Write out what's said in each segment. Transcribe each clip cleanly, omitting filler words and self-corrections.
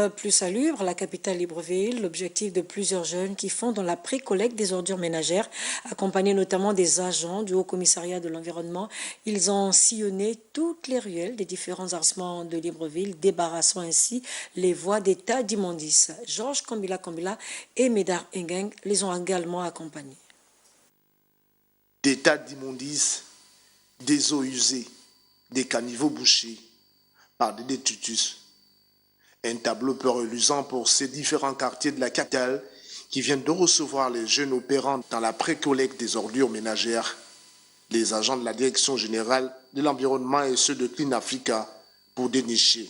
plus salubre, la capitale Libreville, l'objectif de plusieurs jeunes qui font dans la pré-collecte des ordures ménagères, accompagnés notamment des agents du Haut-Commissariat de l'Environnement. Ils ont sillonné toutes les ruelles des différents arrondissements de Libreville, débarrassant ainsi les voies des tas d'immondices. Georges Kambila et Médard Engeng les ont également accompagnés. Des tas d'immondices, des eaux usées, des caniveaux bouchés par des détritus. Un tableau peu reluisant pour ces différents quartiers de la capitale qui viennent de recevoir les jeunes opérants dans la pré-collecte des ordures ménagères. Les agents de la Direction générale de l'environnement et ceux de Clean Africa pour dénicher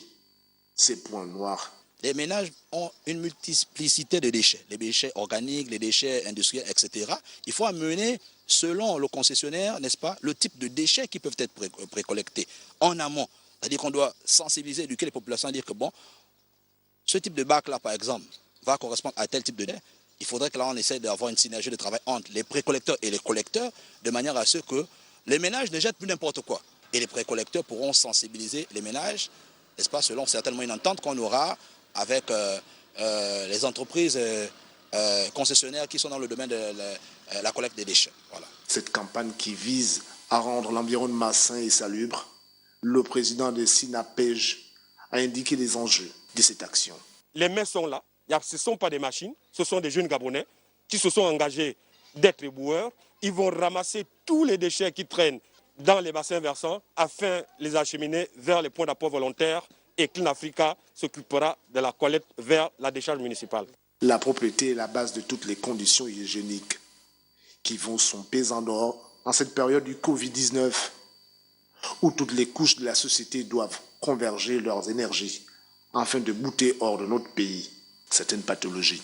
ces points noirs. Les ménages ont une multiplicité de déchets, les déchets organiques, les déchets industriels, etc. Il faut amener, selon le concessionnaire, n'est-ce pas, le type de déchets qui peuvent être précollectés en amont. C'est-à-dire qu'on doit sensibiliser, éduquer les populations à dire que bon, ce type de bac-là, par exemple, va correspondre à tel type de déchets. Il faudrait que là, on essaie d'avoir une synergie de travail entre les précollecteurs et les collecteurs, de manière à ce que les ménages ne jettent plus n'importe quoi. Et les précollecteurs pourront sensibiliser les ménages, n'est-ce pas, selon certainement une entente qu'on aura avec les entreprises concessionnaires qui sont dans le domaine de la collecte des déchets. Voilà. Cette campagne qui vise à rendre l'environnement sain et salubre, le président de SINAPEJ a indiqué les enjeux de cette action. Les mains sont là, ce ne sont pas des machines, ce sont des jeunes Gabonais qui se sont engagés d'être éboueurs. Ils vont ramasser tous les déchets qui traînent dans les bassins versants afin de les acheminer vers les points d'apport volontaires et Clean Africa s'occupera de la collecte vers la décharge municipale. La propreté est la base de toutes les conditions hygiéniques qui vont son pesant d'or en cette période du Covid-19 où toutes les couches de la société doivent converger leurs énergies afin de bouter hors de notre pays certaines pathologies.